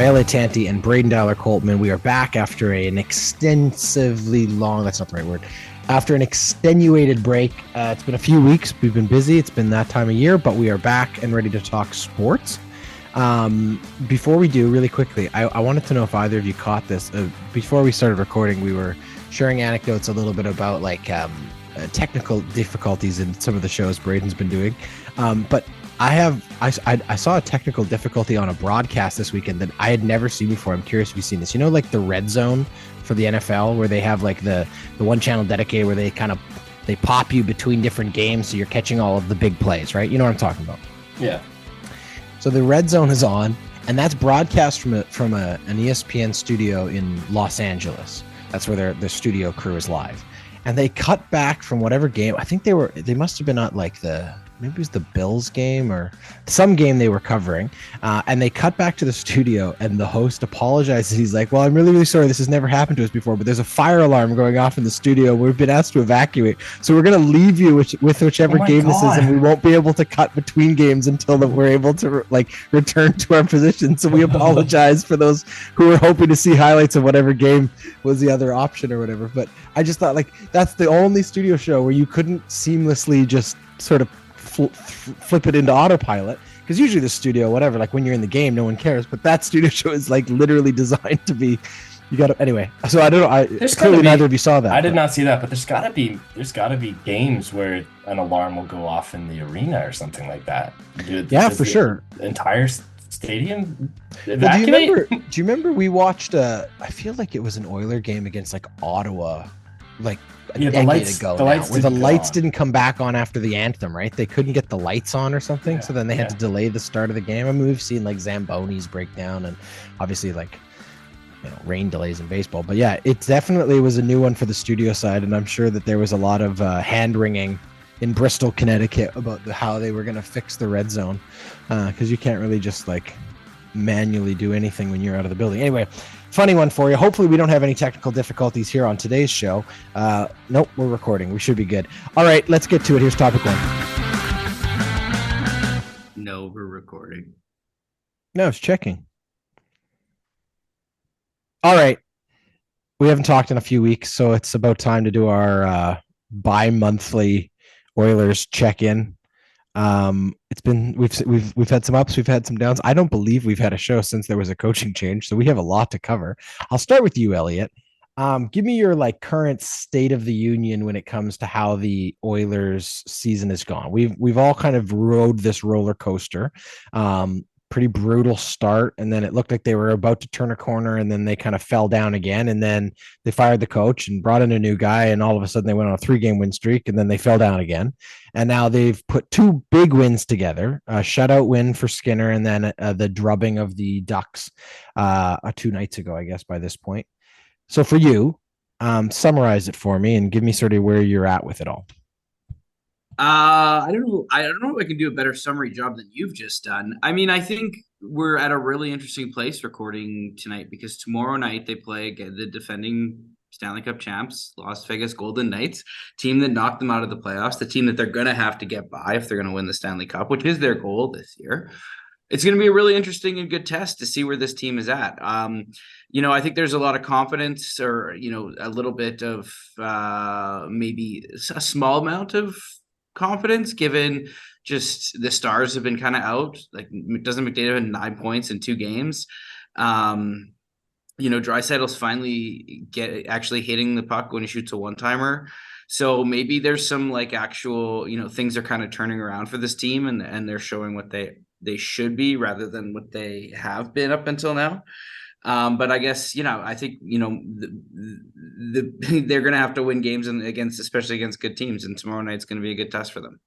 Elliot Tanti and Braden Dowler-Coltman. We are back after an extensively long, that's not the right word, after an extenuated break. It's been a few weeks. We've been busy. It's been that time of year, but we are back and ready to talk sports. Before we do, really quickly, I wanted to know if either of you caught this. Before we started recording, we were sharing anecdotes a little bit about technical difficulties in some of the shows Braden's been doing. But I saw a technical difficulty on a broadcast this weekend that I had never seen before. I'm curious if you've seen this. You know, like the red zone for the NFL, where they have like the one channel dedicated where they pop you between different games, so you're catching all of the big plays, right? You know what I'm talking about? Yeah. So the red zone is on, and that's broadcast from an ESPN studio in Los Angeles. That's where their studio crew is live. And they cut back from whatever game. I think they must have been at maybe it was the Bills game or some game they were covering. And they cut back to the studio, and the host apologizes. He's like, well, I'm really, really sorry. This has never happened to us before, but there's a fire alarm going off in the studio. We've been asked to evacuate. So we're going to leave you with whichever game this is, and we won't be able to cut between games until that we're able to return to our position. So we apologize for those who were hoping to see highlights of whatever game was the other option or whatever. But I just thought that's the only studio show where you couldn't seamlessly just sort of flip it into autopilot, because usually the studio, whatever, like when you're in the game, no one cares, but that studio show is like literally designed to be, you gotta, anyway. So I don't know, clearly neither of you saw that. I did not see that, but there's gotta be games where an alarm will go off in the arena or something like that. Yeah, for sure. Entire stadium evacuate? Do you remember we watched I feel like it was an Oiler game against Ottawa, a decade ago now, where the lights didn't come back on after the anthem, right? They couldn't get the lights on or something, yeah, so then they had to delay the start of the game. I mean, we've seen Zambonis break down, and obviously rain delays in baseball. But yeah, it definitely was a new one for the studio side, and I'm sure that there was a lot of hand-wringing in Bristol, Connecticut about how they were going to fix the red zone, because you can't really just manually do anything when you're out of the building. Anyway, funny one for you. Hopefully we don't have any technical difficulties here on today's show. Nope, we're recording. We should be good. All right, let's get to it. Here's topic one. No, we're recording. No, it's checking. All right. We haven't talked in a few weeks, so it's about time to do our bi-monthly Oilers check-in. We've had some ups, we've had some downs. I don't believe we've had a show since there was a coaching change, so we have a lot to cover. I'll start with you, Elliot. Give me your current state of the union when it comes to how the Oilers season has gone. We've all kind of rode this roller coaster. Pretty brutal start, and then it looked like they were about to turn a corner, and then they kind of fell down again, and then they fired the coach and brought in a new guy, and all of a sudden they went on a 3-game win streak, and then they fell down again. And now they've put 2 big wins together, a shutout win for Skinner, and then the drubbing of the Ducks 2 nights ago, I guess, by this point. So for you, summarize it for me and give me sort of where you're at with it all. I don't know if I can do a better summary job than you've just done. I mean, I think we're at a really interesting place recording tonight, because tomorrow night they play the defending Stanley Cup champs, Las Vegas Golden Knights, team that knocked them out of the playoffs, the team that they're going to have to get by if they're going to win the Stanley Cup, which is their goal this year. It's going to be a really interesting and good test to see where this team is at. I think there's a lot of confidence, or, a little bit of maybe a small amount of confidence, given just the stars have been kind of out. Doesn't McDavid have 9 points in 2 games. Draisaitl's finally actually hitting the puck when he shoots a one-timer. So maybe there's some actual, things are kind of turning around for this team, and they're showing what they should be rather than what they have been up until now. But I guess, I think, they're going to have to win games especially against good teams. And tomorrow night's going to be a good test for them.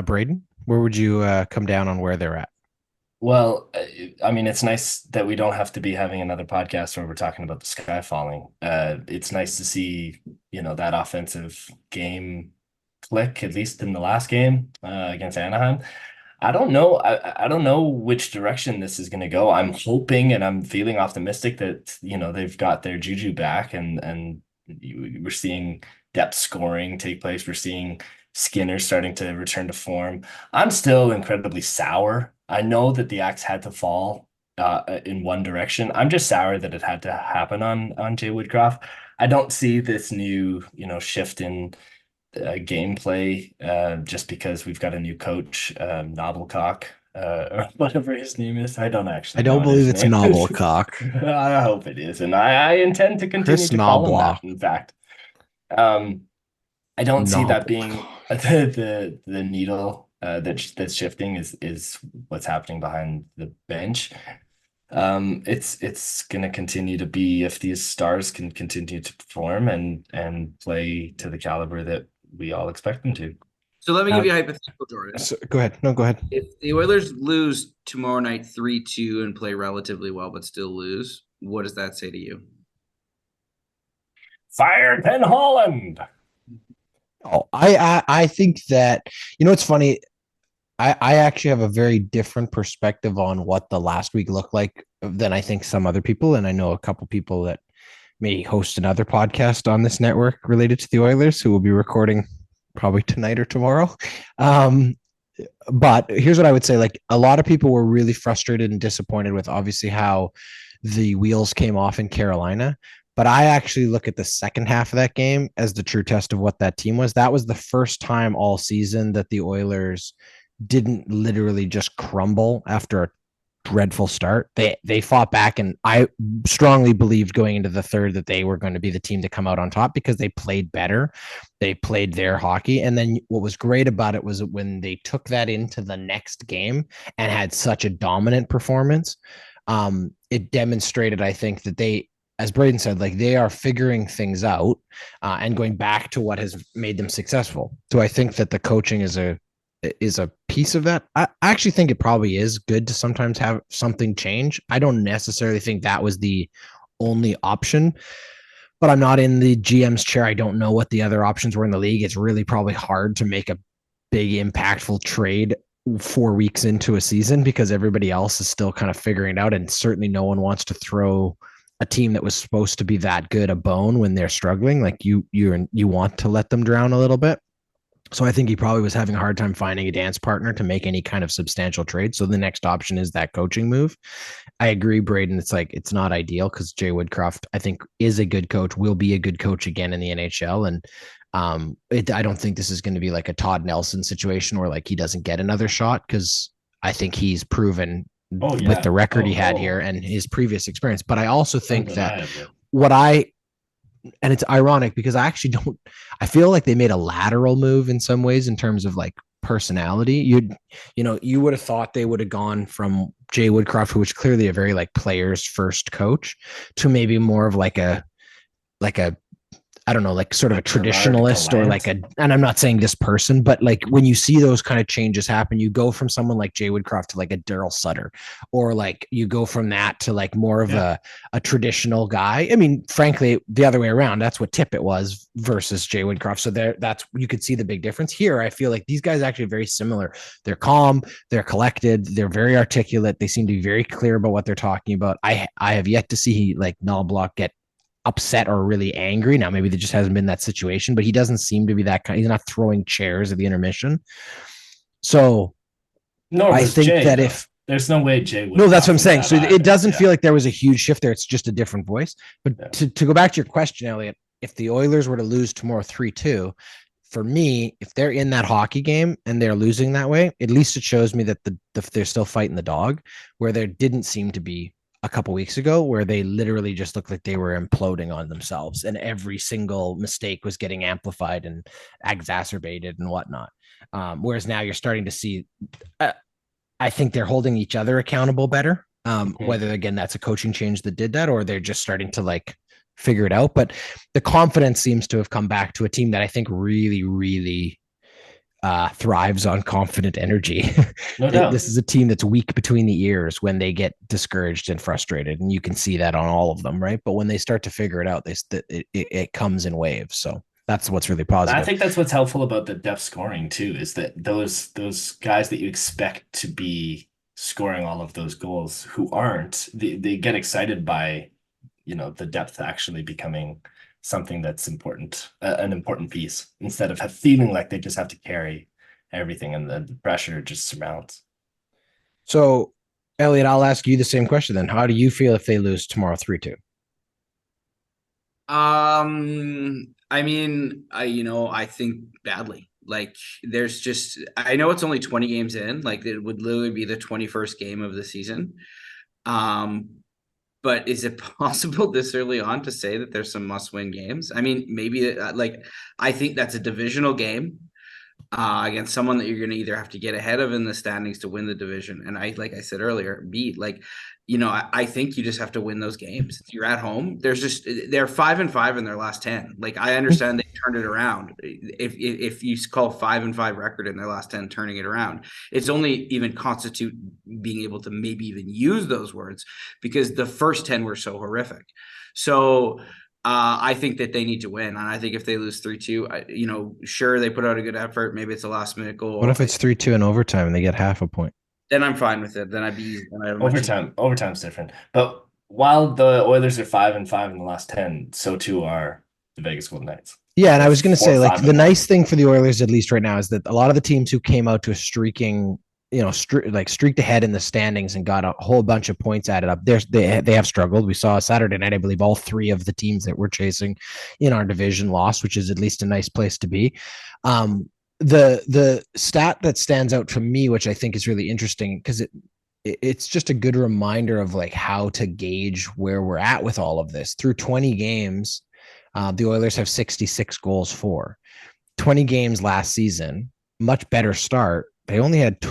Braden, where would you come down on where they're at? Well, I mean, it's nice that we don't have to be having another podcast where we're talking about the sky falling. It's nice to see, that offensive game click, at least in the last game against Anaheim. I don't know. I don't know which direction this is going to go. I'm hoping and I'm feeling optimistic that, they've got their juju back, and we're seeing depth scoring take place. We're seeing Skinner starting to return to form. I'm still incredibly sour. I know that the axe had to fall in one direction. I'm just sour that it had to happen on Jay Woodcroft. I don't see this new, shift in gameplay just because we've got a new coach, Noblecock, or whatever his name is. I don't I actually know don't what believe his it's name is. Knobblecock. I hope it is, and I intend to continue Chris to call him Knobloch. that. In fact, um, I don't see that being Knobblecock. the needle that's shifting is what's happening behind the bench. It's gonna continue to be if these stars can continue to perform and play to the caliber that we all expect them to. So let me give Um, you a hypothetical, Jordan. so, go ahead. No, go ahead. If the Oilers lose tomorrow night 3-2 and play relatively well but still lose, what does that say to you? Fire Pen Holland. Oh, I think that, it's funny. I actually have a very different perspective on what the last week looked like than I think some other people. And I know a couple people that may host another podcast on this network related to the Oilers who will be recording probably tonight or tomorrow. Um, but here's what I would say. Like, a lot of people were really frustrated and disappointed with obviously how the wheels came off in Carolina. But I actually look at the second half of that game as the true test of what that team was. That was the first time all season that the Oilers didn't literally just crumble after a dreadful start. They fought back, and I strongly believed going into the third that they were going to be the team to come out on top because they played better. They played their hockey. And then what was great about it was when they took that into the next game and had such a dominant performance. It demonstrated, I think, that they, as Braden said, like, they are figuring things out and going back to what has made them successful. So I think that the coaching is a piece of that. I actually think it probably is good to sometimes have something change. I don't necessarily think that was the only option, but I'm not in the GM's chair. I don't know what the other options were in the league. It's really probably hard to make a big impactful trade 4 weeks into a season because everybody else is still kind of figuring it out. And certainly no one wants to throw a team that was supposed to be that good a bone when they're struggling. Like, you want to let them drown a little bit. So I think he probably was having a hard time finding a dance partner to make any kind of substantial trade. So the next option is that coaching move. I agree, Braden. It's like, it's not ideal because Jay Woodcroft, I think, is a good coach, will be a good coach again in the NHL. And I don't think this is going to be like a Todd Nelson situation where like he doesn't get another shot, because I think he's proven with the record he had here and his previous experience. But I also think that and it's ironic because I feel like they made a lateral move in some ways in terms of like personality. You would have thought they would have gone from Jay Woodcroft, who was clearly a very like players first coach, to maybe more of like a I don't know, like sort of a traditionalist or like and I'm not saying this person, but like when you see those kind of changes happen, you go from someone like Jay Woodcroft to like a Daryl Sutter, or like you go from that to like more of a traditional guy. I mean, frankly, the other way around, that's what Tippett was versus Jay Woodcroft. So that's, you could see the big difference here. I feel like these guys are actually very similar. They're calm, they're collected, they're very articulate. They seem to be very clear about what they're talking about. I have yet to see like Knobloch get upset or really angry. Now, maybe there just hasn't been that situation, but he doesn't seem to be that kind. He's not throwing chairs at the intermission. So I think Jay, that if there's no way Jay would. No, that's what I'm saying. So it doesn't feel like there was a huge shift there. It's just a different voice. But to go back to your question, Elliot, if the Oilers were to lose tomorrow 3-2, for me, if they're in that hockey game and they're losing that way, at least it shows me that they're still fighting the dog, where there didn't seem to be a couple weeks ago, where they literally just looked like they were imploding on themselves and every single mistake was getting amplified and exacerbated and whatnot. Whereas now you're starting to see, I think they're holding each other accountable better. Whether, again, that's a coaching change that did that, or they're just starting to like figure it out. But the confidence seems to have come back to a team that I think really, really thrives on confident energy. No doubt. This is a team that's weak between the ears when they get discouraged and frustrated, and you can see that on all of them, right? But when they start to figure it out, it comes in waves. So that's what's really positive. I think that's what's helpful about the depth scoring too, is that those guys that you expect to be scoring all of those goals who aren't, they get excited by, the depth actually becoming something that's important, an important piece, instead of feeling like they just have to carry everything and the pressure just surmounts. So Elliot, I'll ask you the same question then. How do you feel if they lose tomorrow 3-2? I mean, I think badly. Like, I know it's only 20 games in. Like, it would literally be the 21st game of the season. But is it possible this early on to say that there's some must-win games? I mean, maybe I think that's a divisional game against someone that you're going to either have to get ahead of in the standings to win the division. And like I said earlier, I think you just have to win those games. If you're at home, they're 5-5 in their last 10. Like, I understand they turned it around. If you call 5-5 record in their last 10 turning it around, it's only even constitute being able to maybe even use those words because the first 10 were so horrific. So I think that they need to win. And I think if they lose 3-2, sure, they put out a good effort. Maybe it's a last minute goal. What if it's 3-2 in overtime and they get half a point? Then I'm fine with it. Then I'd be Overtime's different. But while the Oilers are 5-5 in the last 10, so too are the Vegas Golden Knights. Yeah, and I was going to say, like, the nice thing for the Oilers, at least right now, is that a lot of the teams who came out to a streaking, streaked ahead in the standings and got a whole bunch of points added up. They have struggled. We saw Saturday night, I believe, all three of the teams that we're chasing in our division lost, which is at least a nice place to be. The stat that stands out for me, which I think is really interesting, because it's just a good reminder of like how to gauge where we're at with all of this. Through 20 games, the Oilers have 66 goals for. 20 games last season, much better start. They only had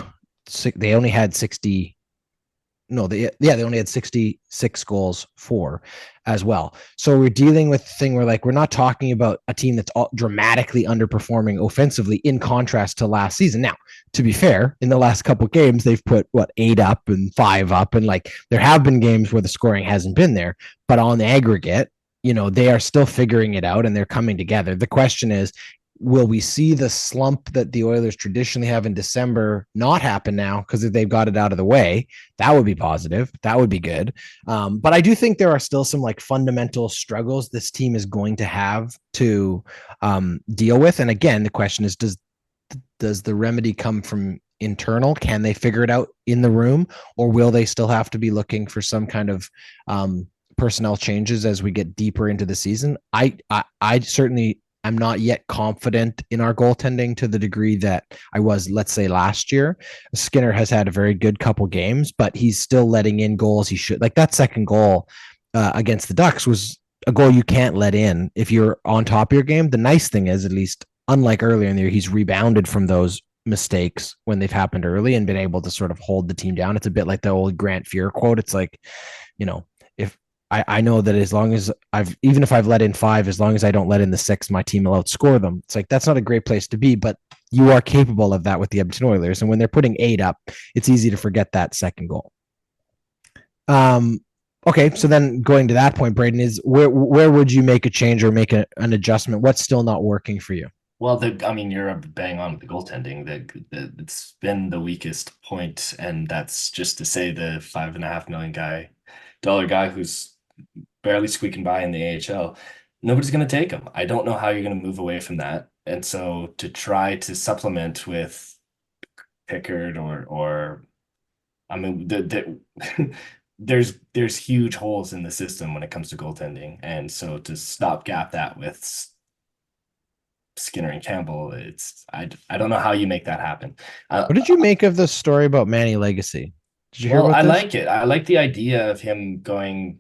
66 goals for as well. So we're dealing with the thing where, like, we're not talking about a team that's dramatically underperforming offensively in contrast to last season. Now, to be fair, in the last couple of games, they've put 8 up and 5 up. And like, there have been games where the scoring hasn't been there, but on the aggregate, they are still figuring it out and they're coming together. The question is, will we see the slump that the Oilers traditionally have in December not happen now because they've got it out of the way? That would be positive. That would be good. But I do think there are still some like fundamental struggles this team is going to have to deal with. And again, the question is, does the remedy come from internal? Can they figure it out in the room, or will they still have to be looking for some kind of personnel changes as we get deeper into the season? I certainly I'm not yet confident in our goaltending to the degree that I was, let's say, last year. Skinner has had a very good couple games, but he's still letting in goals he should. Like, that second goal against the Ducks was a goal you can't let in if you're on top of your game. The nice thing is, at least unlike earlier in the year, he's rebounded from those mistakes when they've happened early and been able to sort of hold the team down. It's a bit like the old Grant Fuhr quote. It's like, if I know that as long as even if I've let in 5, as long as I don't let in the 6, my team will outscore them. It's like, that's not a great place to be, but you are capable of that with the Edmonton Oilers. And when they're putting 8 up, it's easy to forget that second goal. Okay, so then going to that point, Braden, is where would you make a change or make an adjustment? What's still not working for you? Well, you're bang on with the goaltending. It's been the weakest point, and that's just to say the $5.5 million guy who's barely squeaking by in the AHL. Nobody's going to take him. I don't know how you're going to move away from that. And so to try to supplement with Pickard or there's huge holes in the system when it comes to goaltending. And so to stopgap that with Skinner and Campbell, I don't know how you make that happen. What did you make of the story about Manny Legacy? Did you hear about this? Like it. I like the idea of him going,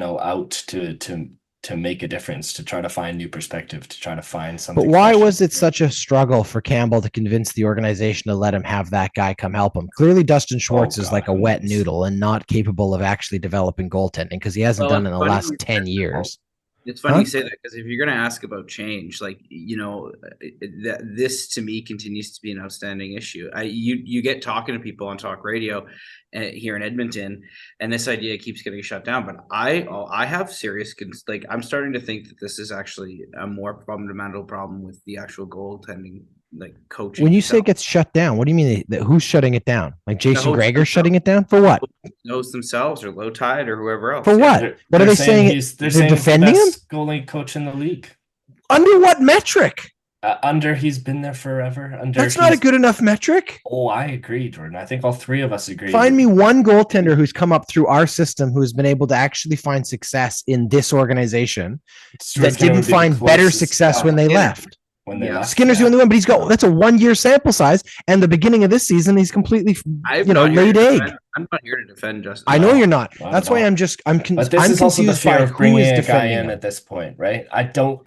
out to make a difference, to try to find new perspective, to try to find something. But why was it such a struggle for Campbell to convince the organization to let him have that guy come help him? Clearly, Dustin Schwartz is like a wet noodle and not capable of actually developing goaltending because he hasn't done it in the last 10 years. It's funny you say that, because if you're going to ask about change, like, this to me continues to be an outstanding issue. You get talking to people on talk radio here in Edmonton, and this idea keeps getting shut down. But I have serious, like, I'm starting to think that this is actually a more fundamental problem with the actual goaltending, like, coaching. When you say it gets shut down, what do you mean? Who's shutting it down? Like Jason Gregor shutting it down for what? Knows themselves, or Low Tide, or whoever else. For what? What are they saying? They're saying defending him? Goalie coach in the league. Under what metric? Under, he's been there forever. That's not a good enough metric. Oh, I agree, Jordan. I think all three of us agree. Find me one goaltender who's come up through our system who's been able to actually find success in this organization that didn't find better success when they left. Skinner's the only one, but that's a 1-year sample size, and the beginning of this season, he's completely, laid egg. I'm not here to defend Justin. I know you're not. That's why I'm But this is also the fear of bringing a guy in at this point, right? I do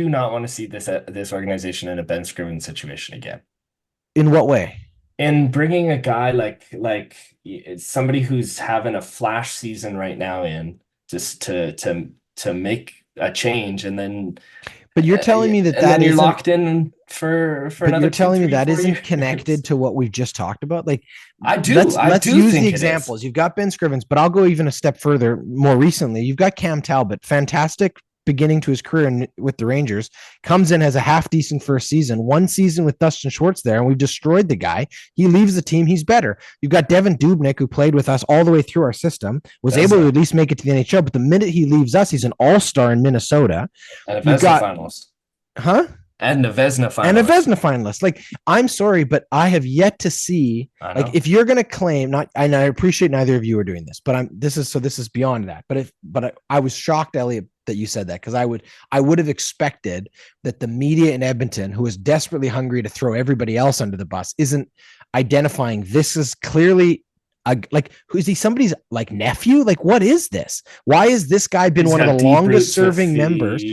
not want to see this organization in a Ben Scriven situation again. In what way? In bringing a guy like somebody who's having a flash season right now in just to make a change, and then. But you're telling me that you're locked in for another. You're telling me that isn't connected to what we've just talked about. Like, I do. Let's use the examples. You've got Ben Scrivens, but I'll go even a step further. More recently, you've got Cam Talbot, fantastic beginning to his career with the Rangers. Comes in, has a half decent first season. 1 season with Dustin Schwartz there, and we've destroyed the guy. He leaves the team. He's better. You've got Devin Dubnyk, who played with us all the way through our system, was able to at least make it to the NHL. But the minute he leaves us, he's an all-star in Minnesota. And a Vezina finalist. Huh? And a Vezina finalist. Like, I'm sorry, but I have yet to see, like, if you're going to claim, and I appreciate neither of you are doing this, but this is beyond that. But I was shocked, Elliot, that you said that, because I would have expected that the media in Edmonton, who is desperately hungry to throw everybody else under the bus, isn't identifying this is clearly who is he? Somebody's like nephew? Like, what is this? Why has this guy been one of the longest serving members?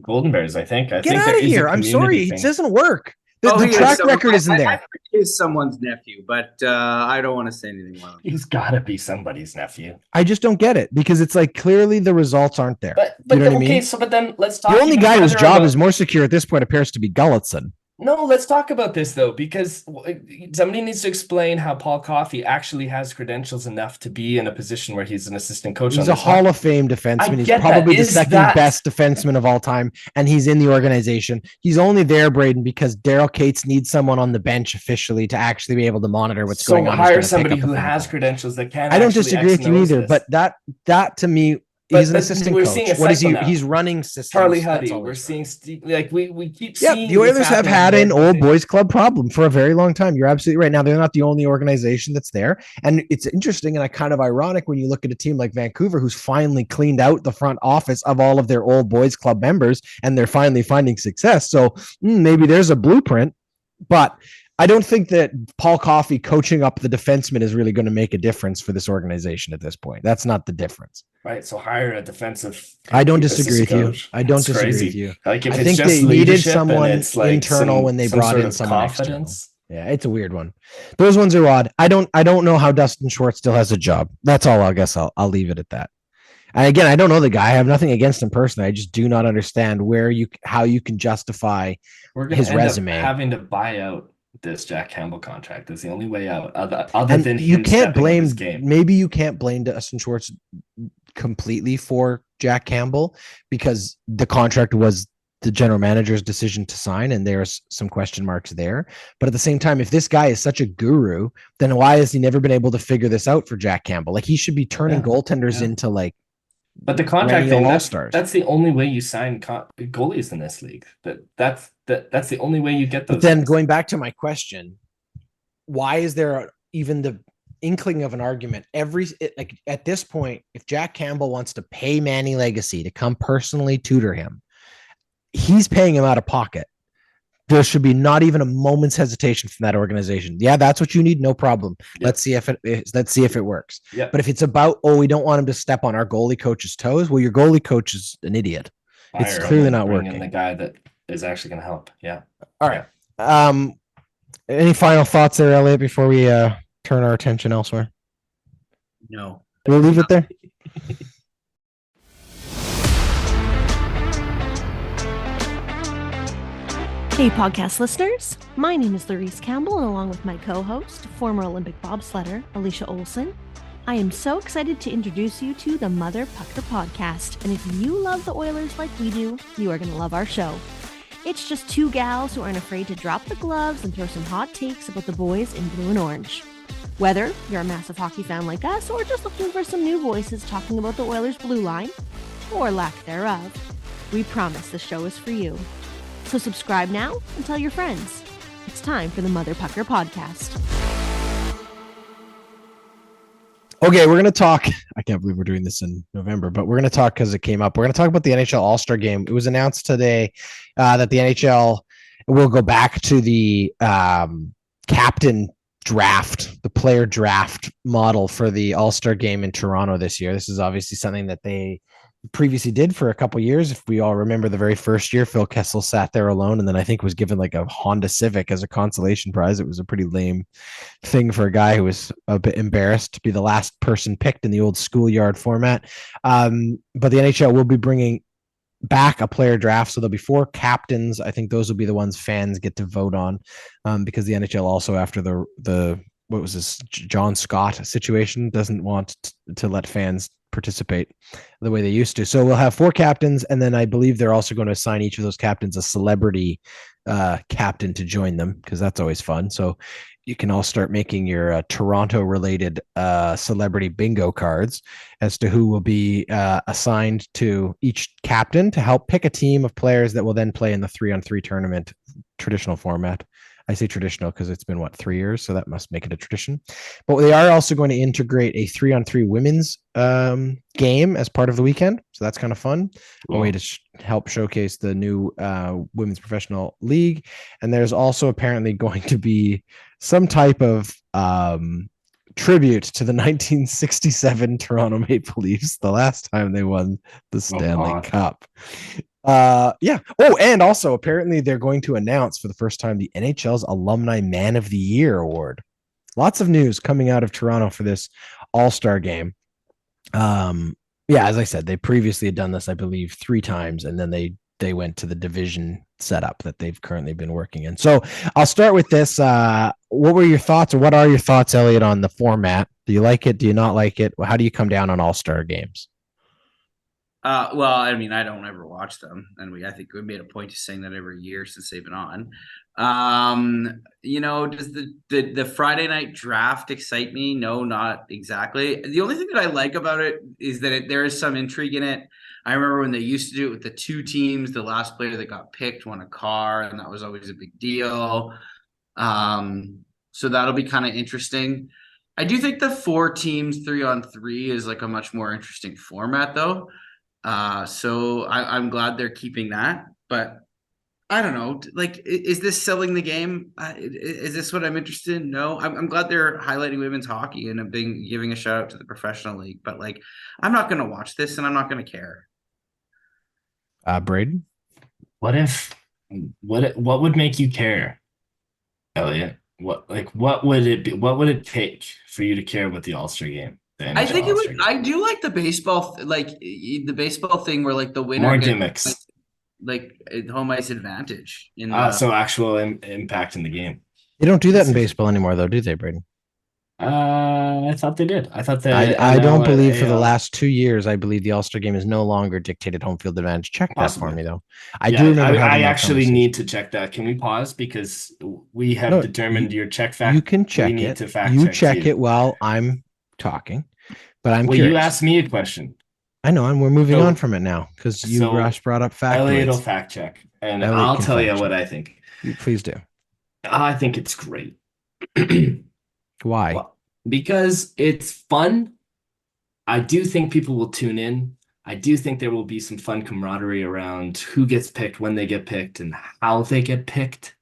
Golden Bears, I think. Get out of here. I'm sorry. It doesn't work. The track record isn't there. I think he's someone's nephew, but I don't want to say anything more. He's got to be somebody's nephew. I just don't get it, because it's like clearly the results aren't there. But you know what I mean? So, but then let's talk. The only guy whose job is more secure at this point appears to be Gulletson. No, let's talk about this, though, because somebody needs to explain how Paul Coffey actually has credentials enough to be in a position where he's an assistant coach. He's a Hall of Fame defenseman. He's probably the second best defenseman of all time, and he's in the organization. He's only there, Braden, because Daryl Cates needs someone on the bench officially to actually be able to monitor what's going on. So hire somebody who has credentials that can. I don't disagree with you either, but that to me. He's an assistant coach. What is he? Now. He's running systems. Charlie Huddy. We're seeing we keep seeing. The Oilers have had an old boys club problem for a very long time. You're absolutely right. Now they're not the only organization that's there, and it's interesting and kind of ironic when you look at a team like Vancouver, who's finally cleaned out the front office of all of their old boys club members, and they're finally finding success. So maybe there's a blueprint, but I don't think that Paul Coffey coaching up the defenseman is really going to make a difference for this organization at this point. That's not the difference. Right. So hire a defensive. I don't disagree with you. I don't disagree with you. Like, if I it's think just they needed someone internal when they brought in someone external. Confidence. Yeah, it's a weird one. Those ones are odd. I don't know how Dustin Schwartz still has a job. That's all. I guess I'll leave it at that. And again, I don't know the guy. I have nothing against him personally. I just do not understand how you can justify his resume. Having to buy out this Jack Campbell contract is the only way out. Other than you can't blame. Maybe you can't blame Dustin Schwartz completely for Jack Campbell, because the contract was the general manager's decision to sign, and there's some question marks there. But at the same time, if this guy is such a guru, then why has he never been able to figure this out for Jack Campbell? Like, he should be turning goaltenders into like. But the contract thing, that's the only way you sign goalies in this league. That's the only way you get those. But then going back to my question, why is there even the inkling of an argument at this point? If Jack Campbell wants to pay Manny Legacy to come personally tutor him, he's paying him out of pocket. There should be not even a moment's hesitation from that organization. Yeah, that's what you need. No problem. Yep. Let's see if it works. Yep. But if it's about, we don't want him to step on our goalie coach's toes. Well, your goalie coach is an idiot. It's clearly not working. The guy that is actually going to help. Yeah. All right. Yeah. Any final thoughts there, Elliot, before we turn our attention elsewhere? No. We'll leave it there. Hey, podcast listeners. My name is Larisse Campbell, and along with my co-host, former Olympic bobsledder, Alicia Olson, I am so excited to introduce you to the Mother Pucker podcast. And if you love the Oilers like we do, you are going to love our show. It's just two gals who aren't afraid to drop the gloves and throw some hot takes about the boys in blue and orange. Whether you're a massive hockey fan like us, or just looking for some new voices talking about the Oilers' blue line, or lack thereof, we promise the show is for you. So subscribe now and tell your friends. It's time for the Mother Pucker Podcast. Okay, we're going to talk. I can't believe we're doing this in November, but we're going to talk because it came up. We're going to talk about the NHL All-Star Game. It was announced today that the NHL will go back to the captain draft, the player draft model for the All-Star Game in Toronto this year. This is obviously something that they previously did for a couple of years. If we all remember the very first year, Phil Kessel sat there alone and then I think was given like a Honda Civic as a consolation prize. It was a pretty lame thing for a guy who was a bit embarrassed to be the last person picked in the old schoolyard format. But the NHL will be bringing back a player draft. So there'll be 4 captains. I think those will be the ones fans get to vote on because the NHL also, after the what was this John Scott situation, doesn't want to let fans participate the way they used to. So we'll have 4 captains, and then I believe they're also going to assign each of those captains a celebrity captain to join them, because that's always fun. So you can all start making your Toronto related celebrity bingo cards as to who will be assigned to each captain to help pick a team of players that will then play in the 3-on-3 tournament traditional format. I say traditional because it's been 3 years, so that must make it a tradition. But they are also going to integrate a 3-on-3 women's game as part of the weekend, so that's kind of fun. Cool. A way to help showcase the new women's professional league. And there's also apparently going to be some type of tribute to the 1967 Toronto Maple Leafs, the last time they won the Stanley Cup. Yeah. Oh, and also apparently they're going to announce for the first time the NHL's Alumni Man of the Year award. Lots of news coming out of Toronto for this All-Star game. Yeah, as I said, they previously had done this, I believe, 3 times, and then they went to the division setup that they've currently been working in. So I'll start with this. What were your thoughts, or what are your thoughts, Elliot, on the format? Do you like it? Do you not like it? How do you come down on All-Star games? Well, I mean, I don't ever watch them, and I think we made a point of saying that every year since they've been on. Does the Friday night draft excite me? No, not exactly. The only thing that I like about it is that there is some intrigue in it. I remember when they used to do it with the 2 teams, the last player that got picked won a car, and that was always a big deal. So that'll be kind of interesting. I do think the 4 teams 3-on-3 is like a much more interesting format, though. So I'm glad they're keeping that, but I don't know, like, is this selling the game? Is this what I'm interested in? No, I'm glad they're highlighting women's hockey and giving a shout out to the professional league, but like, I'm not going to watch this and I'm not going to care. Braden, what would make you care, Elliot? What would it be? What would it take for you to care about the All-Star game? I think it would. I do like the baseball, the baseball thing where like the winner more gimmicks, like home ice advantage. So actual impact in the game. They don't do that in baseball anymore, though, do they, Braden? I thought they did. I thought that. I don't believe for the last 2 years. I believe the All-Star game is no longer dictated home field advantage. Check that for me, though. I do remember. I actually need to check that. Can we pause because we have determined your check fact? You can check it. You check it while I'm talking. But I'm curious. You asked me a question. I know, and we're moving on from it now because you brought up factoids. Elliot will fact check, and I'll tell you what I think. Please do. I think it's great. Why? Well, because it's fun. I do think people will tune in. I do think there will be some fun camaraderie around who gets picked, when they get picked, and how they get picked.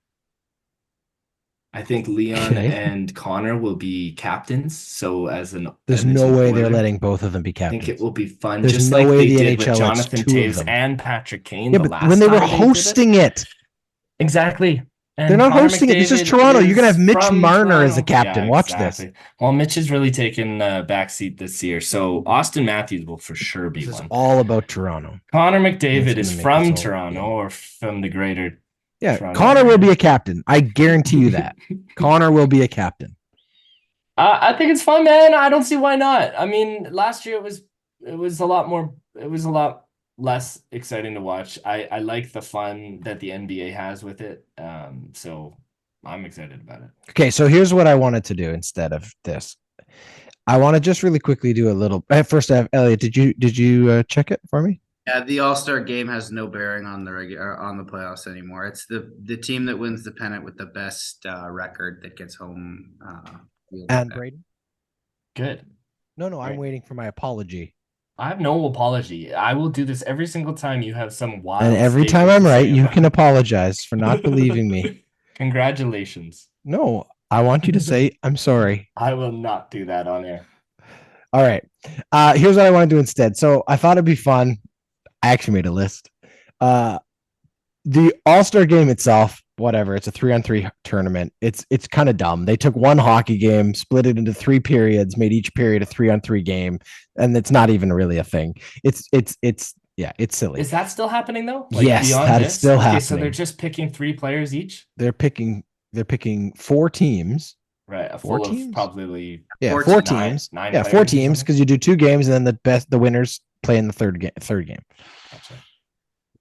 I think Leon and Connor will be captains. So there's no way they're letting both of them be captains. I think it will be fun. There's just no like way they the did NHL with Jonathan Toews and Patrick Kane. Yeah, but when they were hosting it. Exactly. And they're not hosting it. This is Toronto. You're going to have Mitch Marner as the captain. Watch this. Well, Mitch has really taken a backseat this year. So Austin Matthews will for sure be one. This is all about Toronto. Connor McDavid is from Toronto or from the greater. Yeah, Connor will be a captain. I guarantee you that. Connor will be a captain. I think it's fun, man. I don't see why not. I mean, last year it was a lot less exciting to watch. I like the fun that the NBA has with it. So I'm excited about it. Okay, so here's what I wanted to do instead of this. I want to just really quickly do a little. First, Elliot, did you check it for me? Yeah, the All-Star game has no bearing on the on the playoffs anymore. It's the team that wins the pennant with the best record that gets home field And advantage. Braden? Good. No, I'm Right. waiting for my apology. I have no apology. I will do this every single time you have some wild. And every time statement I'm to right, say you about can it. apologize for not believing me. Congratulations. No, I want you to say, I'm sorry. I will not do that on air. All right. Here's what I want to do instead. So I thought it'd be fun. I actually made a list. The All-Star game itself, whatever, it's a 3-on-3 tournament. It's kind of dumb. They took one hockey game, split it into 3 periods, made each period a 3-on-3 game, and it's not even really a thing. It's silly. Is that still happening though? Yes, beyond that is this? still Okay, happening. so they're just picking 3 players each? They're picking 4 teams. Right, Four full teams? of probably Yeah, 4 4 teams. teams. Nine Yeah, players 4 or teams something? because you do 2 games and then the winners play in the third game. Gotcha.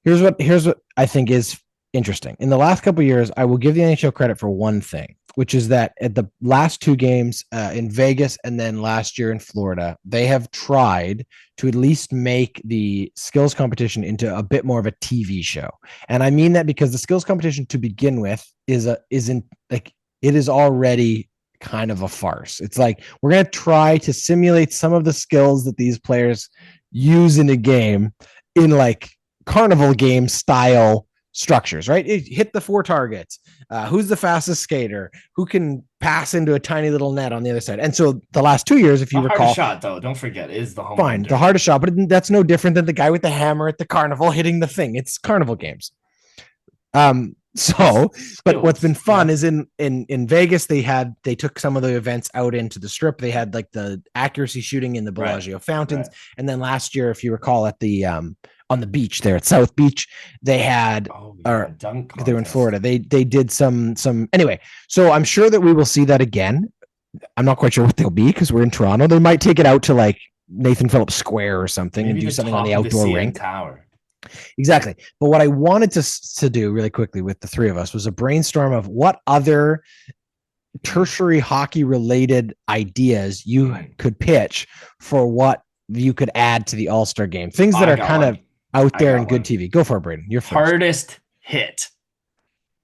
Here's what I think is interesting. In the last couple of years, I will give the NHL credit for one thing, which is that at the last 2 games in Vegas and then last year in Florida, they have tried to at least make the skills competition into a bit more of a TV show. And I mean that because the skills competition to begin with isn't like it is already kind of a farce. It's like we're going to try to simulate some of the skills that these players use in a game in like carnival game style structures, right? Hit the 4 targets. Who's the fastest skater? Who can pass into a tiny little net on the other side? And so the last 2 years, if you The recall, hardest shot though, don't forget, is the home fine, run the derby. hardest shot, but that's no different than the guy with the hammer at the carnival hitting the thing. It's carnival games. But what's been fun is in Vegas, they took some of the events out into the strip. They had like the accuracy shooting in the Bellagio fountains. Right. And then last year, if you recall, at the on the beach there at South Beach, they had dunk they were in contest. Florida. They did some anyway. So I'm sure that we will see that again. I'm not quite sure what they'll be because we're in Toronto. They might take it out to like Nathan Phillips Square or something Maybe and do the something top on the of outdoor CN rink. Tower. Exactly. But what I wanted to do really quickly with the 3 of us was a brainstorm of what other tertiary hockey related ideas you could pitch for what you could add to the All-Star game. Things that are kind of out there in good TV. Go for it, Braden. You're first. Hardest hit.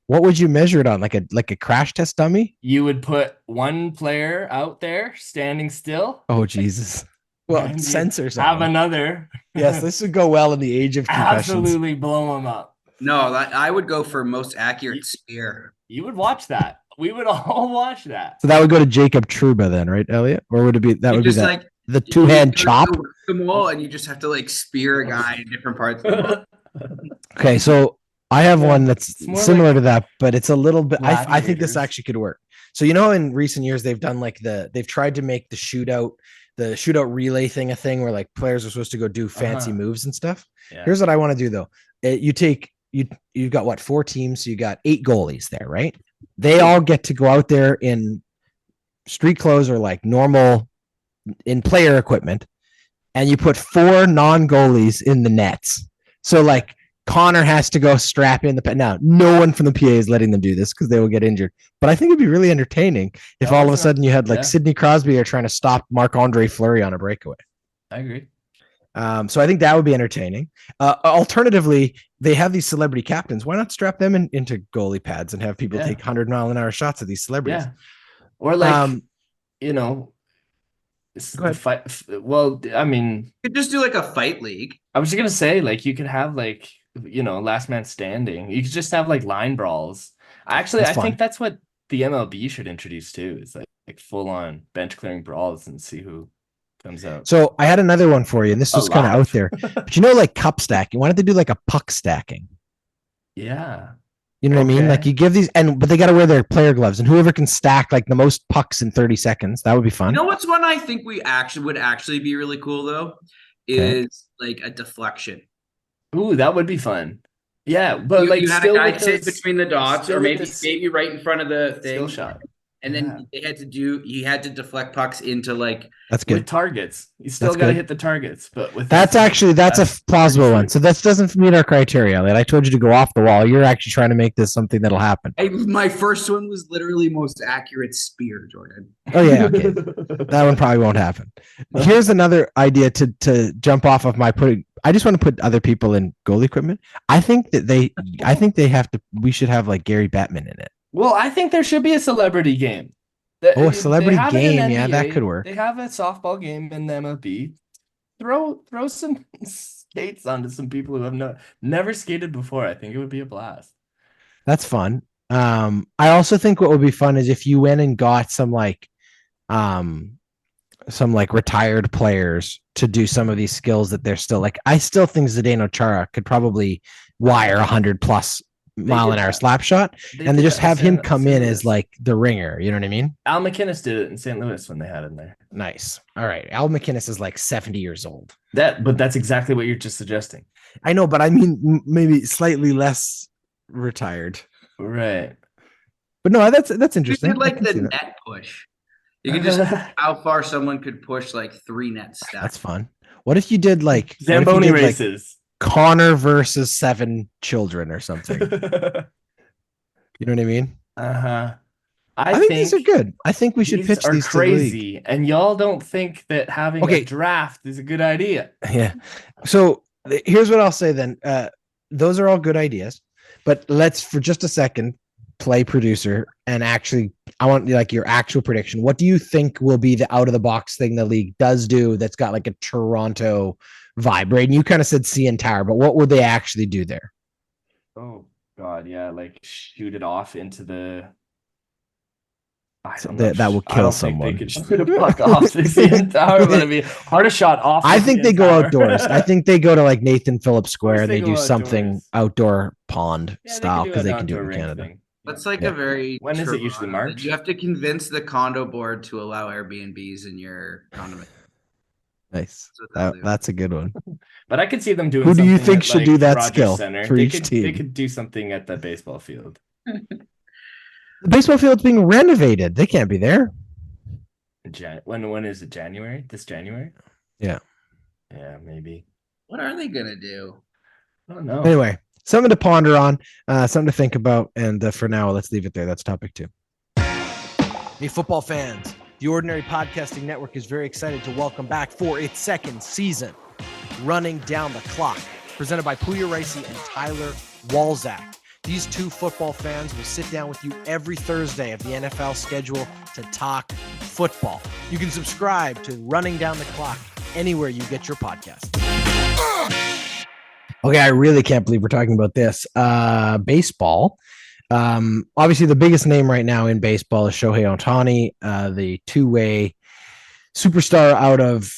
What would you measure it on? Like a crash test dummy? You would put one player out there standing still. Oh, Jesus. Well, and sensors have on. another. Yes, this would go well in the age of concussions. Absolutely blow them up. No, I would go for most accurate spear. You would watch that. We would all watch that. So that would go to Jacob Trouba then, right, Elliot? Or would it be that You would be just, that like, the 2-hand chop? The wall, and you just have to like spear a guy in different parts of the ball. Okay, so I have one that's It's more similar like to that, but it's a little bit. I think this gladiators. actually could work. So in recent years they've done like they've tried to make the shootout relay thing a thing where like players are supposed to go do fancy moves and stuff. Yeah. Here's what I want to do though. You've got what 4 teams, so you got 8 goalies there, right? They all get to go out there in street clothes or like normal in player equipment, and you put 4 non-goalies in the nets. So like Connor has to go strap in the now. No one from the PA is letting them do this because they will get injured. But I think it'd be really entertaining if all of a sudden you had like Sidney Crosby are trying to stop Marc-Andre Fleury on a breakaway. I agree. So I think that would be entertaining. Alternatively, they have these celebrity captains. Why not strap them into goalie pads and have people take 100-mile-an-hour shots at these celebrities? Yeah. Or like, the fight. Well, I mean, You could just do like a fight league. I was just gonna say, like, you could have like, last man standing. You could just have like line brawls. Actually, I think that's what the MLB should introduce too. Is like full on bench clearing brawls and see who comes out. So I had another one for you, and this was kind of out there. But like cup stacking. Why don't they do like a puck stacking? Yeah. You know what I mean? Like you give these, but they got to wear their player gloves, and whoever can stack like the most pucks in 30 seconds, that would be fun. You know what's one I think would actually be really cool though, is like a deflection. Ooh, that would be fun. Yeah, but you had a guy sit between the dots, or maybe right in front of the thing. Skill shot. And then he had to deflect pucks into like that's good with targets. You still got to hit the targets, but with that's a plausible one. So that doesn't meet our criteria. I told you to go off the wall. You're actually trying to make this something that'll happen. My first one was literally most accurate spear, Jordan. Oh yeah, okay. That one probably won't happen. Here's another idea to jump off of my putting. I just want to put other people in goal equipment. I think they have to. We should have like Gary Bettman in it. Well, I think there should be a celebrity game. Oh, a They celebrity have it in game. Yeah, that NBA. could work. They have a softball game in the MLB. Throw some skates onto some people who have never skated before. I think it would be a blast. That's fun. I also think what would be fun is if you went and got some retired players to do some of these skills that they're still like. I still think Zdeno Chara could probably wire 100+ mile an hour slap shot, and they just have him come in as like the ringer. You know what I mean? Al McInnes did it in St. Louis when they had him there. Nice. All right. Al McInnes is like 70 years old. But that's exactly what you're just suggesting. I know, but I mean maybe slightly less retired. Right. But no, that's interesting. You did like the net push. You could just how far someone could push like 3 nets. That's fun. What if you did like Zamboni races? Like Connor versus 7 children or something. You know what I mean? I think these are good. I think we should pitch these crazy, to the league. and y'all don't think that having a draft is a good idea. Yeah. So here's what I'll say then. Those are all good ideas, but let's for just a second play producer and actually I want like your actual prediction. What do you think will be the out of the box thing the league does do that's got like a Toronto vibe? Right? And you kind of said CN Tower, but what would they actually do there? Oh God, yeah, like shoot it off into the that will kill someone. They could shoot a puck off the CN Tower, but it'd be hardest shot off. I think they go outdoors. I think they go to like Nathan Phillips Square and they do something outdoor pond style because they can do it in Canada. That's like a very. When is it usually March? You have to convince the condo board to allow Airbnbs in your condominium. Nice. That's a good one. But I could see them doing. Who do you think should do that skill for each team? They could do something at the baseball field. The baseball field's being renovated. They can't be there. When is it? January? This January? Yeah. Yeah, maybe. What are they gonna do? I don't know. Anyway, something to ponder on, something to think about, and for now, let's leave it there. That's topic 2. Hey, football fans. The Ordinary Podcasting Network is very excited to welcome back for its 2nd season, Running Down the Clock, presented by Puya Ricey and Tyler Walzak. These 2 football fans will sit down with you every Thursday of the NFL schedule to talk football. You can subscribe to Running Down the Clock anywhere you get your podcast. Okay, I really can't believe we're talking about this. Baseball. Obviously, the biggest name right now in baseball is Shohei Ohtani, the 2-way superstar out of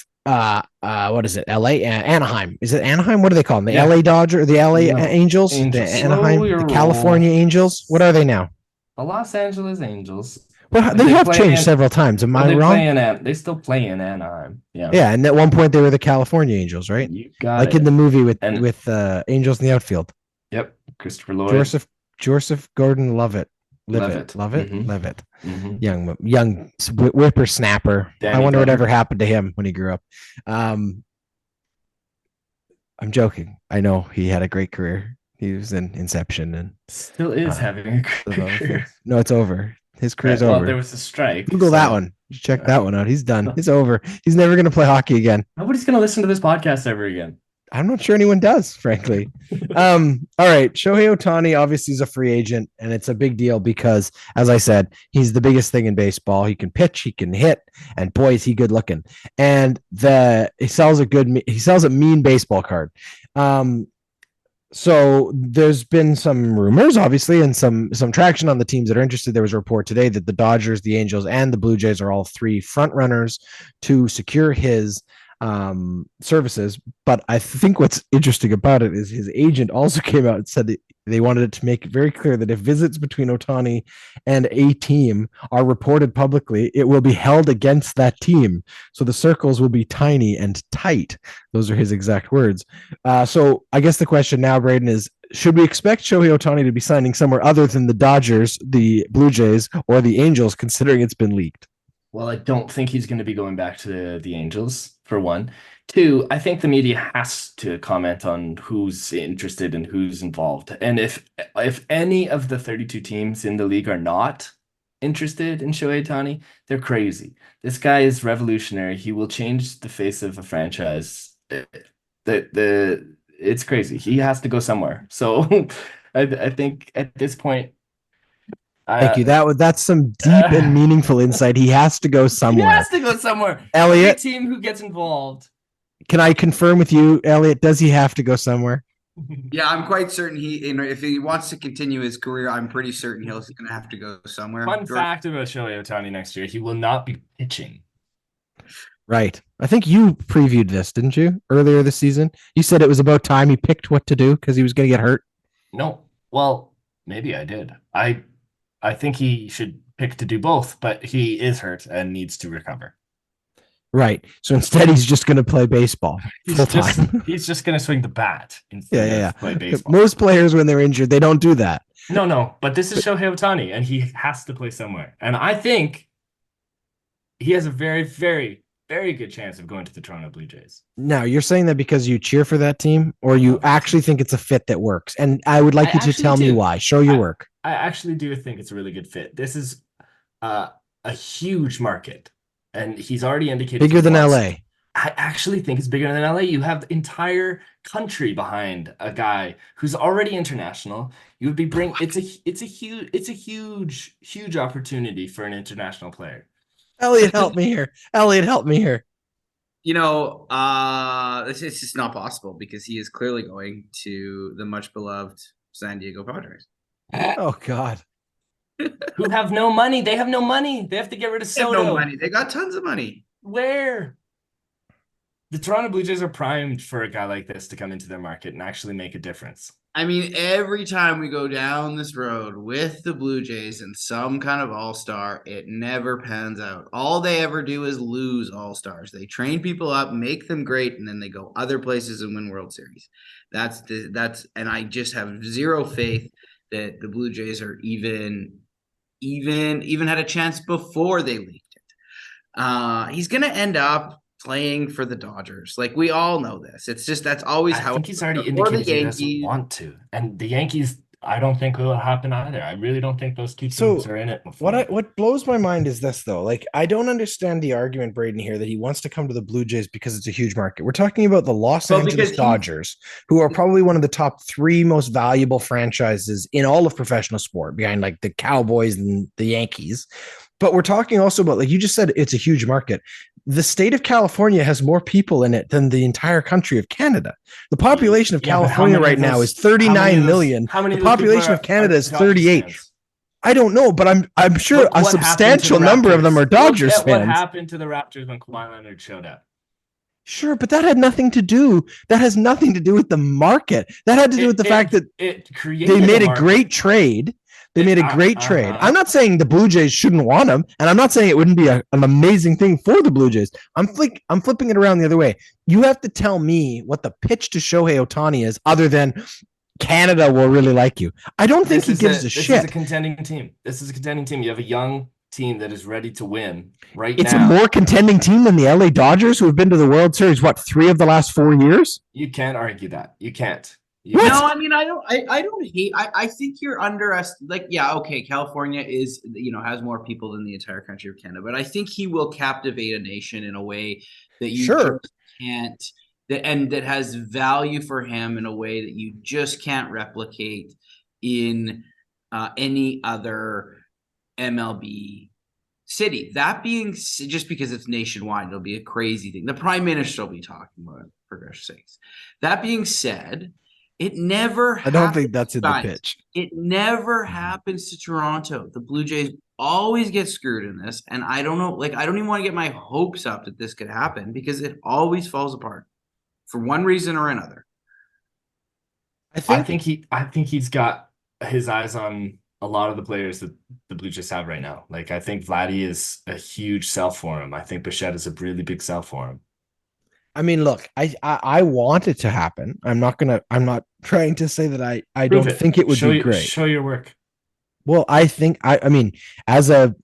what is it? LA, Anaheim. Is it Anaheim? What do they call them? The LA Dodger, the LA Angels, the Anaheim, the California Angels. What are they now? The Los Angeles Angels. Well, they have changed several times. Am I wrong? They still play in Anaheim. Yeah. Yeah, and at one point they were the California Angels, right? You got like in the movie with Angels in the Outfield. Yep, Christopher Lloyd. Joseph Gordon-Levitt. Levitt. Mm-hmm. Young whippersnapper. I wonder whatever happened to him when he grew up. I'm joking. I know he had a great career. He was in Inception and still is having a great career. No, it's over. His career's over. There was a strike. Google that one. Check that one out. He's done. It's over. He's never going to play hockey again. Nobody's going to listen to this podcast ever again. I'm not sure anyone does, frankly. All right. Shohei Ohtani obviously is a free agent, and it's a big deal because, as I said, he's the biggest thing in baseball. He can pitch, he can hit, and boy, is he good looking. And he sells a mean baseball card. So there's been some rumors, obviously, and some traction on the teams that are interested. There was a report today that the Dodgers, the Angels, and the Blue Jays are all 3 front runners to secure his services. But I think what's interesting about it is his agent also came out and said that they wanted it to make it very clear that if visits between Ohtani and a team are reported publicly, it will be held against that team. So the circles will be tiny and tight. Those are his exact words. So I guess the question now, Braden, is should we expect Shohei Ohtani to be signing somewhere other than the Dodgers, the Blue Jays, or the Angels, considering it's been leaked? Well, I don't think he's going to be going back to the Angels, for one. 2, I think the media has to comment on who's interested and who's involved. And if any of the 32 teams in the league are not interested in Shohei Ohtani, they're crazy. This guy is revolutionary. He will change the face of a franchise. It's crazy. He has to go somewhere. So I think at this point, Thank you. That's some deep and meaningful insight. He has to go somewhere. He has to go somewhere. Elliot, every team who gets involved. Can I confirm with you, Elliot? Does he have to go somewhere? Yeah, I'm quite certain if he wants to continue his career, I'm pretty certain he's going to have to go somewhere. Fun fact about Shohei Ohtani next year: he will not be pitching. Right. I think you previewed this, didn't you? Earlier this season, you said it was about time he picked what to do because he was going to get hurt. No, well, maybe I did. I think he should pick to do both, but he is hurt and needs to recover. Right. So instead, he's just going to play baseball full time. He's just going to swing the bat instead of play baseball. Most players, when they're injured, they don't do that. No. But this is Shohei Ohtani, and he has to play somewhere. And I think he has a very, very, very good chance of going to the Toronto Blue Jays. Now, you're saying that because you cheer for that team, or you actually think it's a fit that works? And I would like you to tell me why. Show your work. I actually do think it's a really good fit. This is a huge market. And he's already indicated bigger than LA. I actually think it's bigger than LA. You have the entire country behind a guy who's already international. You would be it's a huge opportunity for an international player. Elliot, help me here. It's just not possible because he is clearly going to the much beloved San Diego Padres. Oh God. Who have no money. They have no money. They have to get rid of Soto. They have no money. They got tons of money. Where? The Toronto Blue Jays are primed for a guy like this to come into their market and actually make a difference. I mean, every time we go down this road with the Blue Jays and some kind of all-star, it never pans out. All they ever do is lose all-stars. They train people up, make them great, and then they go other places and win World Series. And I just have zero faith that the Blue Jays are even had a chance before they leaked it. He's going to end up playing for the Dodgers. Like, we all know this. It's just that's always I how think he's already indicated he doesn't want to. And the Yankees, I don't think will happen either. I really don't think those two teams are in it before. What blows my mind is this, though. Like, I don't understand the argument, Braden, here that he wants to come to the Blue Jays because it's a huge market. We're talking about the Los Angeles Dodgers, who are probably one of the top 3 most valuable franchises in all of professional sport, behind like the Cowboys and the Yankees. But we're talking also about, like you just said, it's a huge market. The state of California has more people in it than the entire country of Canada. The population of California right now is 39 million. The population of Canada is 38. I don't know, but I'm sure a substantial number of them are Dodgers fans. What happened to the Raptors when Kawhi Leonard showed up? Sure, but that had nothing to do. That has nothing to do with the market. That had to do with the fact that they made a great trade. They made a great trade. I'm not saying the Blue Jays shouldn't want him, and I'm not saying it wouldn't be an amazing thing for the Blue Jays. I'm flipping it around the other way. You have to tell me what the pitch to Shohei Ohtani is, other than Canada will really like you. I don't think he gives a shit. This is a contending team. You have a young team that is ready to win right now. It's a more contending team than the LA Dodgers, who have been to the World Series, 3 of the last 4 years? You can't argue that. You can't. No, I mean, I don't hate. I think you're underestimating. Like, yeah, okay, California is, has more people than the entire country of Canada, but I think he will captivate a nation in a way that you just can't. That has value for him in a way that you just can't replicate in any other MLB city. That being just because it's nationwide, it'll be a crazy thing. The Prime Minister will be talking about it, for gosh sakes. That being said. It never I don't think that's in the pitch. It never happens to Toronto. The Blue Jays always get screwed in this. And I don't know, I don't even want to get my hopes up that this could happen because it always falls apart for one reason or another. I think he's got his eyes on a lot of the players that the Blue Jays have right now. Like, I think Vladdy is a huge sell for him. I think Bichette is a really big sell for him. I mean, look, I want it to happen. I'm not trying to say that I don't think it would be great. Show your work. Well, I think I mean, as a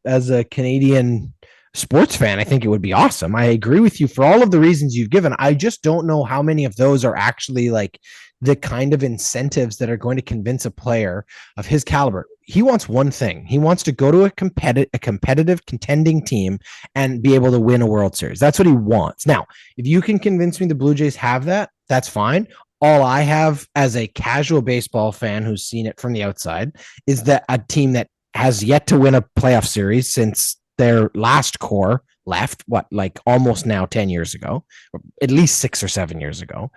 Canadian sports fan, I think it would be awesome. I agree with you for all of the reasons you've given. I just don't know how many of those are actually like the kind of incentives that are going to convince a player of his caliber. He wants one thing. He wants to go to a competitive contending team and be able to win a World Series. That's what he wants. Now, if you can convince me the Blue Jays have that, that's fine. All I have as a casual baseball fan who's seen it from the outside is that a team that has yet to win a playoff series since their last core left, like almost now 10 years ago, at least 6 or 7 years ago.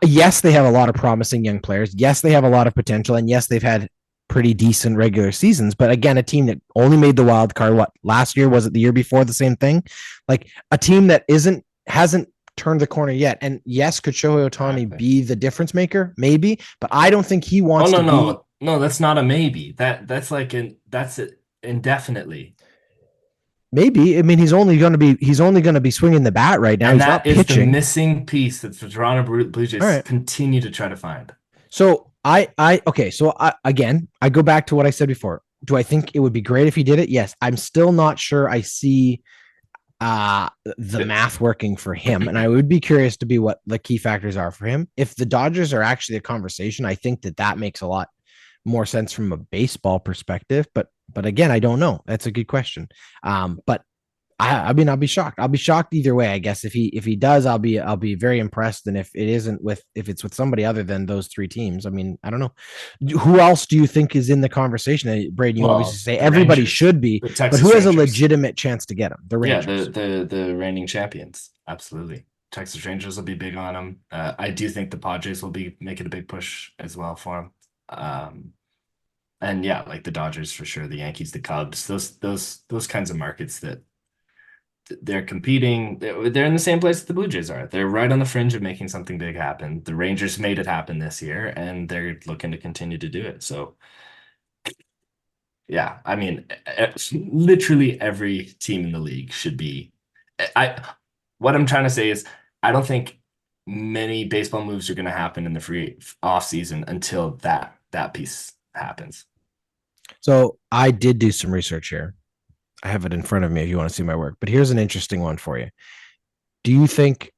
Yes, they have a lot of promising young players. Yes, they have a lot of potential. And yes, they've had pretty decent regular seasons. But again, a team that only made the wild card, last year? Was it the year before? The same thing? Like a team that hasn't turned the corner yet. And yes, could Shohei Ohtani be the difference maker? Maybe. But I don't think he wants No, that's not a maybe. That's it indefinitely. Maybe. I mean, he's only going to be swinging the bat right now. And he's that not pitching. The missing piece that the Toronto Blue Jays continue to try to find. So I go back to what I said before. Do I think it would be great if he did it? Yes. I'm still not sure I see the math working for him. And I would be curious to be what the key factors are for him. If the Dodgers are actually a conversation, I think that makes a lot more sense from a baseball perspective. But again, I don't know. That's a good question. But I mean, I'll be shocked. I'll be shocked either way. I guess if he does, I'll be very impressed. And if it's with somebody other than those three teams, I mean, I don't know. Who else do you think is in the conversation? Braden, you obviously say everybody Rangers, should be, but who has a legitimate chance to get him? The Rangers. Yeah, the reigning champions. Absolutely. Texas Rangers will be big on him. I do think the Padres will be making a big push as well for him. And yeah, like the Dodgers for sure, the Yankees, the Cubs, those kinds of markets that they're competing. They're in the same place that the Blue Jays are. They're right on the fringe of making something big happen. The Rangers made it happen this year, and they're looking to continue to do it. So, yeah, I mean, literally every team in the league should be. What I'm trying to say is, I don't think many baseball moves are going to happen in the free off season until that piece happens. So I did do some research here. I have it in front of me if you want to see my work, but here's an interesting one for you. Do you think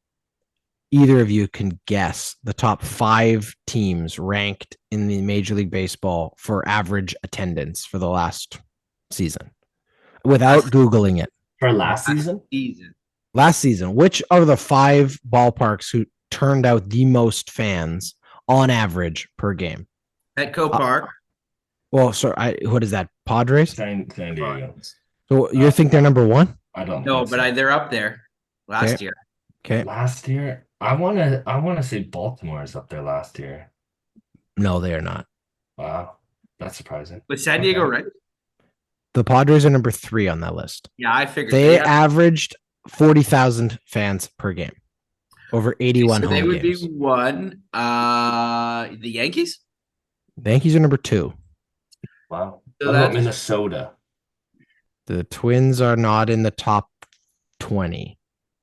either of you can guess the top 5 teams ranked in the Major League Baseball for average attendance for the last season without Googling it? For last season? Last season, which are the 5 ballparks who turned out the most fans on average per game? Petco Park. Well, sorry, what is that? Padres? San Diego. So you think they're number 1? I don't know. No, but they're up there last year. Okay. Last year, I wanna say Baltimore is up there last year. No, they are not. Wow, that's surprising. With San Diego, right? The Padres are number 3 on that list. Yeah, I figured they averaged 40,000 fans per game, over 81 home games. They would be 1. The Yankees. The Yankees are number 2. Wow. So what about Minnesota? The Twins are not in the top 20.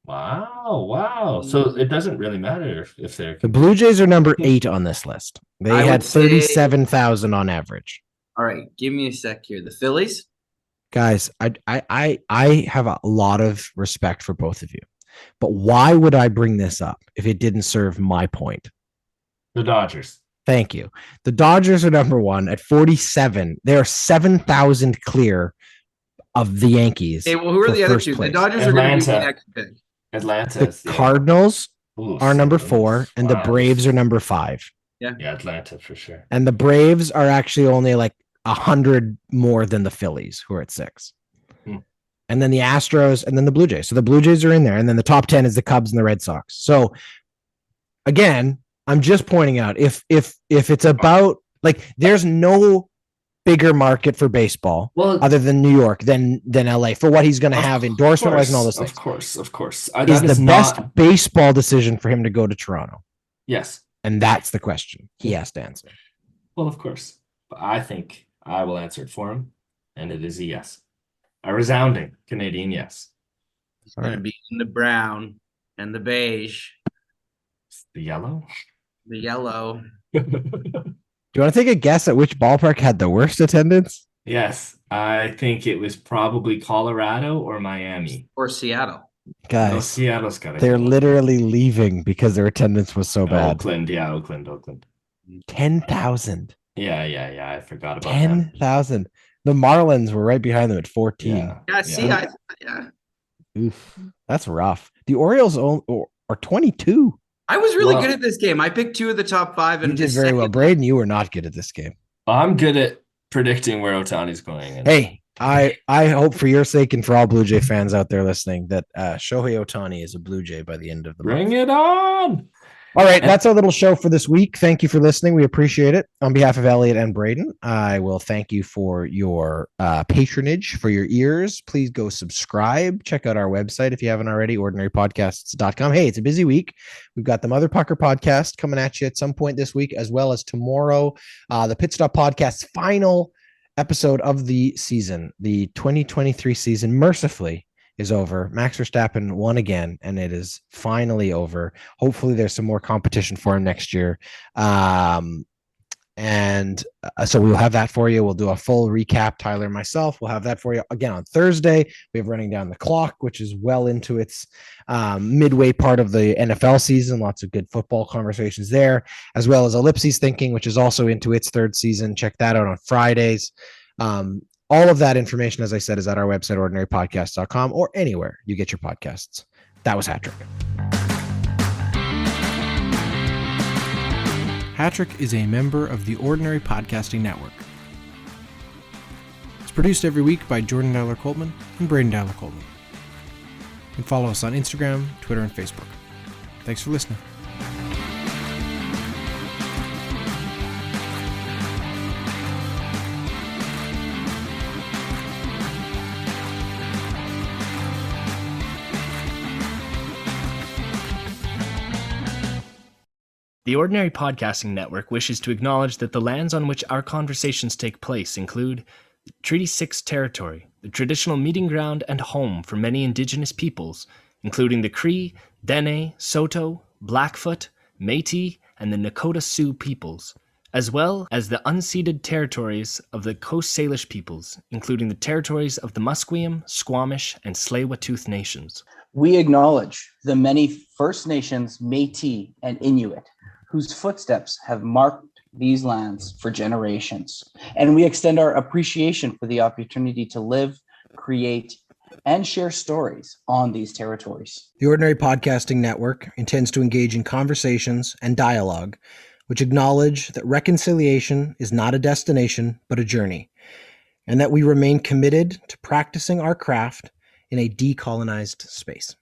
Wow. So it doesn't really matter if they're... The Blue Jays are number 8 on this list. They had 37,000 on average. All right, give me a sec here. The Phillies? Guys, I have a lot of respect for both of you. But why would I bring this up if it didn't serve my point? The Dodgers. Thank you. The Dodgers are number 1 at 47. They are 7,000 clear of the Yankees. Hey, well, who are the other two? Place. The Dodgers are going to be the next pick. Atlanta. The Cardinals are number 4, and the Braves are number 5. Yeah, Atlanta for sure. And the Braves are actually only like 100 more than the Phillies, who are at 6. And then the Astros, and then the Blue Jays. So the Blue Jays are in there, and then the top 10 is the Cubs and the Red Sox. So again, I'm just pointing out if it's about like there's no bigger market for baseball other than New York than LA for what he's going to have endorsement wise and all those things. Of course. Is the best baseball decision for him to go to Toronto? Yes. And that's the question he has to answer. Well, of course. But I think I will answer it for him, and it is a yes. A resounding Canadian yes. It's going to be in the brown and the beige. The yellow? The yellow. Do you want to take a guess at which ballpark had the worst attendance? Yes. I think it was probably Colorado or Miami. Or Seattle. No, Guys, Seattle's got they're literally leaving because their attendance was so bad. Oakland. 10,000. Yeah. I forgot about that. 10,000. The Marlins were right behind them at 14. Yeah, see, yeah. Oof, that's rough. The Orioles are 22. I was really Well, good at this game. I picked 2 of the top 5. You And did very well. Braden, you were not good at this game. I'm good at predicting where Ohtani's going. And Hey, I hope for your sake and for all Blue Jay fans out there listening that Shohei Ohtani is a Blue Jay by the end of the month. bring it on. All right, that's our little show for this week. Thank you for listening. We appreciate it. On behalf of Elliot and Braden, I will thank you for your patronage, for your ears. Please go subscribe. Check out our website if you haven't already, ordinarypodcasts.com. Hey, it's a busy week. We've got the Mother Pucker podcast coming at you at some point this week, as well as tomorrow, the Pit Stop Podcast's final episode of the season. The 2023 season, mercifully, is over. Max Verstappen won again, and it is finally over. Hopefully there's some more competition for him next year. So we'll have that for you. We'll do a full recap. Tyler and myself will have that for you again on Thursday. We have Running Down the Clock, which is well into its midway part of the NFL season. Lots of good football conversations there, as well as Ellipses Thinking, which is also into its 3rd season. Check that out on Fridays. All of that information, as I said, is at our website, ordinarypodcast.com, or anywhere you get your podcasts. That was Hattrick. Hattrick is a member of the Ordinary Podcasting Network. It's produced every week by Jordan Dowler Coltman and Braden Dowler Coltman. You can follow us on Instagram, Twitter, and Facebook. Thanks for listening. The Ordinary Podcasting Network wishes to acknowledge that the lands on which our conversations take place include Treaty 6 territory, the traditional meeting ground and home for many Indigenous peoples, including the Cree, Dene, Saulteaux, Blackfoot, Métis, and the Nakota Sioux peoples, as well as the unceded territories of the Coast Salish peoples, including the territories of the Musqueam, Squamish, and Tsleil-Waututh nations. We acknowledge the many First Nations, Métis, and Inuit whose footsteps have marked these lands for generations. And we extend our appreciation for the opportunity to live, create, and share stories on these territories. The Ordinary Podcasting Network intends to engage in conversations and dialogue which acknowledge that reconciliation is not a destination, but a journey, and that we remain committed to practicing our craft in a decolonized space.